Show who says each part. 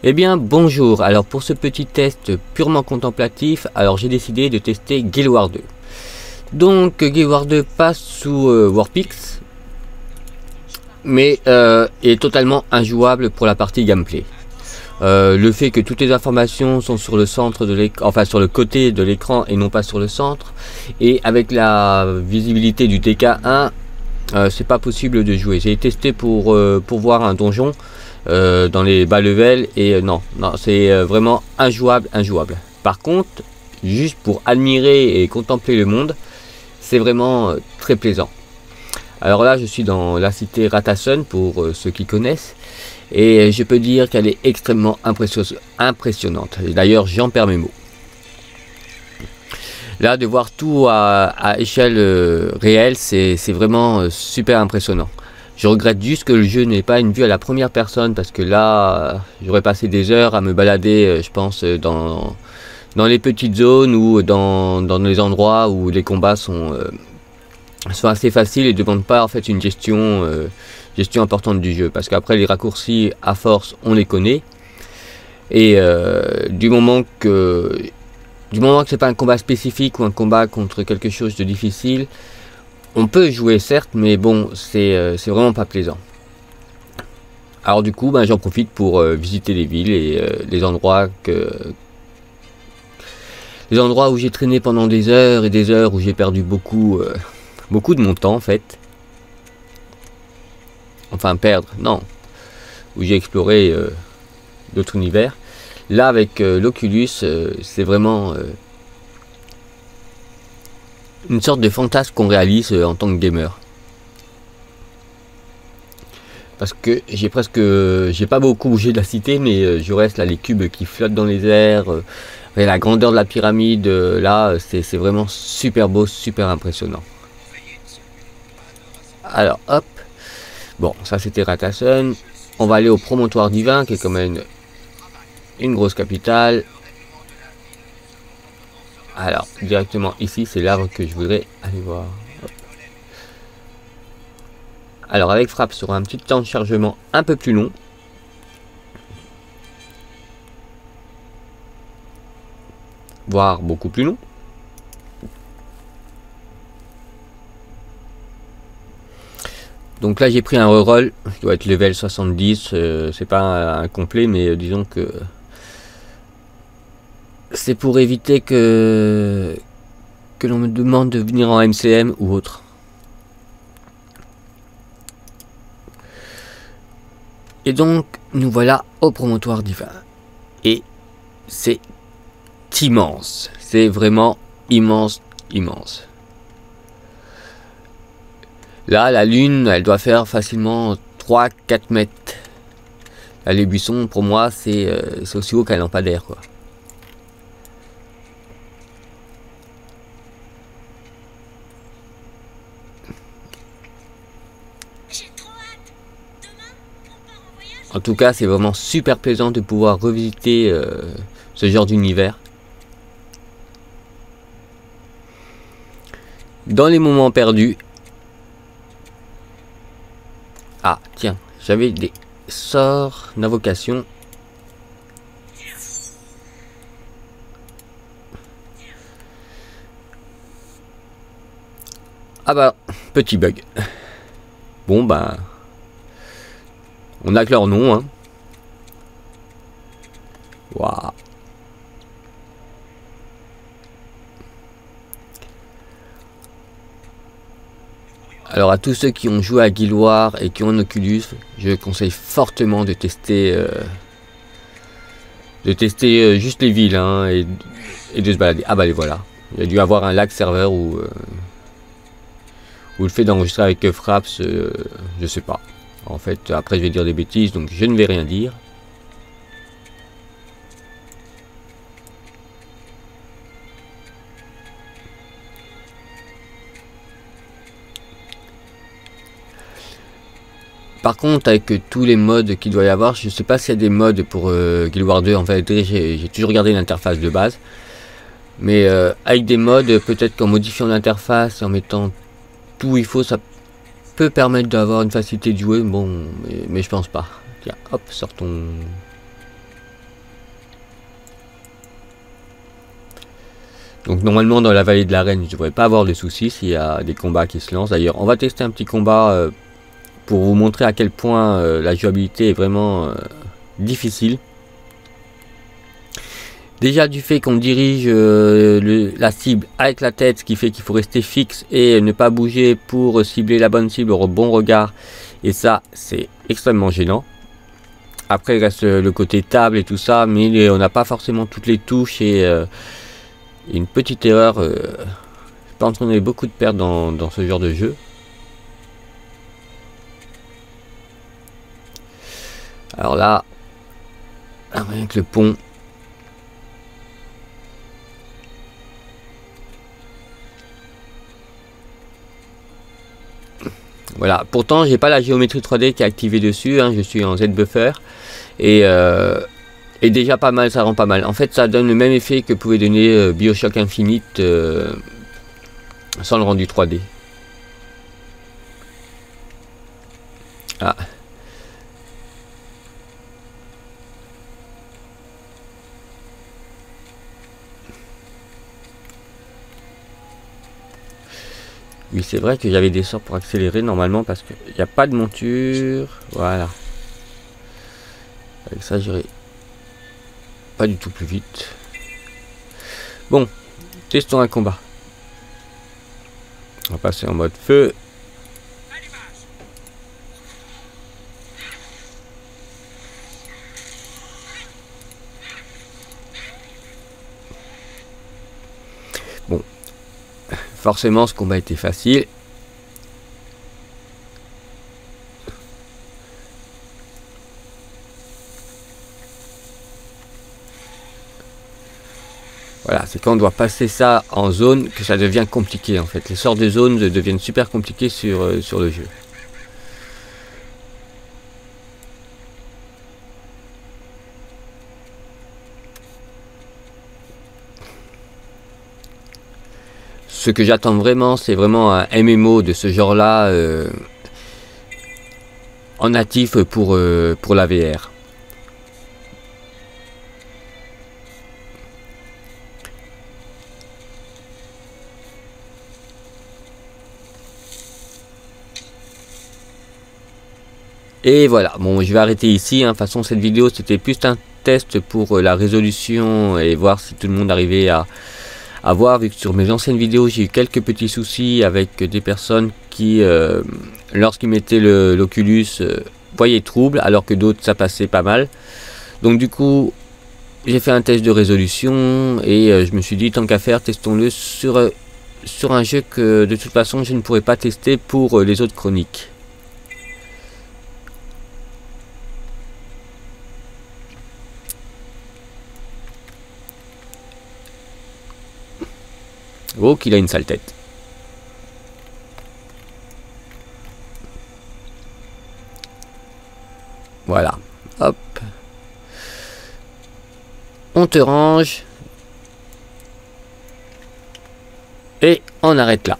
Speaker 1: Eh bien bonjour, alors pour ce petit test purement contemplatif, alors j'ai décidé de tester Guild Wars 2. Donc Guild Wars 2 passe sous Warpix, mais est totalement injouable pour la partie gameplay. Le fait que toutes les informations sont sur le centre de l'écran, enfin sur le côté de l'écran et non pas sur le centre, et avec la visibilité du TK1, c'est pas possible de jouer. J'ai testé pour voir un donjon dans les bas levels et non, c'est vraiment injouable. Par contre, juste pour admirer et contempler le monde, c'est vraiment très plaisant. Alors là, je suis dans la cité Rathason pour ceux qui connaissent, et je peux dire qu'elle est extrêmement impressionnante. D'ailleurs, j'en perds mes mots. Là, de voir tout à échelle réelle, c'est vraiment super impressionnant. Je regrette juste que le jeu n'ait pas une vue à la première personne, parce que là, j'aurais passé des heures à me balader, je pense, dans les petites zones ou dans les endroits où les combats sont assez faciles et ne demandent pas en fait une gestion importante du jeu. Parce qu'après, les raccourcis, à force, on les connaît. Et du moment que c'est pas un combat spécifique ou un combat contre quelque chose de difficile, on peut jouer certes, mais bon, c'est vraiment pas plaisant. Alors du coup, j'en profite pour visiter les villes et les endroits où j'ai traîné pendant des heures et des heures, où j'ai perdu beaucoup de mon temps en fait. Enfin perdre, non. Où j'ai exploré d'autres univers. Là avec l'Oculus, c'est vraiment une sorte de fantasme qu'on réalise en tant que gamer. Parce que j'ai pas beaucoup bougé de la cité, mais je reste là, les cubes qui flottent dans les airs, et la grandeur de la pyramide, là c'est vraiment super beau, super impressionnant. Alors hop, bon ça c'était Rathason. On va aller au promontoire divin, qui est quand même une grosse capitale. Alors directement ici, c'est l'arbre que je voudrais aller voir. Hop. Alors avec frappe sur un petit temps de chargement un peu plus long. Voire beaucoup plus long. Donc là j'ai pris un reroll, je dois être level 70, c'est pas un complet, mais disons que c'est pour éviter que l'on me demande de venir en MCM ou autre. Et donc nous voilà au promontoire divin. Et c'est immense, c'est vraiment immense. Là, la lune, elle doit faire facilement 3-4 mètres. Là, les buissons, pour moi, c'est aussi haut qu'un lampadaire, quoi. En tout cas, c'est vraiment super plaisant de pouvoir revisiter ce genre d'univers. Dans les moments perdus. Ah, tiens, j'avais des sorts d'invocation. Ah bah, petit bug. Bon, on a que leur nom, hein. Waouh. Alors à tous ceux qui ont joué à Guild Wars et qui ont un Oculus, je conseille fortement de tester juste les villes, hein, et de se balader. Ah bah les voilà. Il y a dû avoir un lag serveur ou le fait d'enregistrer avec Fraps, je sais pas. En fait, après je vais dire des bêtises, donc je ne vais rien dire. Par contre, avec tous les modes qu'il doit y avoir, je sais pas s'il y a des modes pour Guild Wars 2. En fait, j'ai toujours regardé l'interface de base. Mais avec des modes, peut-être qu'en modifiant l'interface et en mettant tout où il faut, ça peut permettre d'avoir une facilité de jouer. Bon, mais je pense pas. Tiens, hop, sort ton Donc normalement dans la vallée de la Reine, je ne devrais pas avoir de soucis s'il y a des combats qui se lancent. D'ailleurs, on va tester un petit combat pour vous montrer à quel point la jouabilité est vraiment difficile. Déjà du fait qu'on dirige la cible avec la tête, ce qui fait qu'il faut rester fixe et ne pas bouger pour cibler la bonne cible au bon regard. Et ça, c'est extrêmement gênant. Après, il reste le côté table et tout ça, mais on n'a pas forcément toutes les touches et une petite erreur peut entraîner beaucoup de pertes dans ce genre de jeu. Alors là, rien que le pont. Voilà, pourtant j'ai pas la géométrie 3D qui est activée dessus, hein, je suis en Z-Buffer et déjà pas mal, ça rend pas mal. En fait ça donne le même effet que pouvait donner BioShock Infinite sans le rendu 3D. Ah. Oui, c'est vrai que j'avais des sorts pour accélérer normalement parce qu'il n'y a pas de monture. Voilà. Avec ça, j'irai pas du tout plus vite. Bon, testons un combat. On va passer en mode feu. Bon. Forcément, ce combat était facile. Voilà, c'est quand on doit passer ça en zone que ça devient compliqué en fait. Les sorts de zone deviennent super compliqués sur le jeu. Ce que j'attends vraiment, c'est vraiment un MMO de ce genre-là en natif pour la VR. Et voilà, bon, je vais arrêter ici. De toute façon, cette vidéo, c'était plus un test pour la résolution et voir si tout le monde arrivait à voir, vu que sur mes anciennes vidéos j'ai eu quelques petits soucis avec des personnes qui lorsqu'ils mettaient l'Oculus voyaient trouble, alors que d'autres ça passait pas mal. Donc du coup j'ai fait un test de résolution et je me suis dit tant qu'à faire, testons-le sur un jeu que de toute façon je ne pourrais pas tester pour les autres chroniques. Oh, qu'il a une sale tête. Voilà. Hop. On te range. Et on arrête là.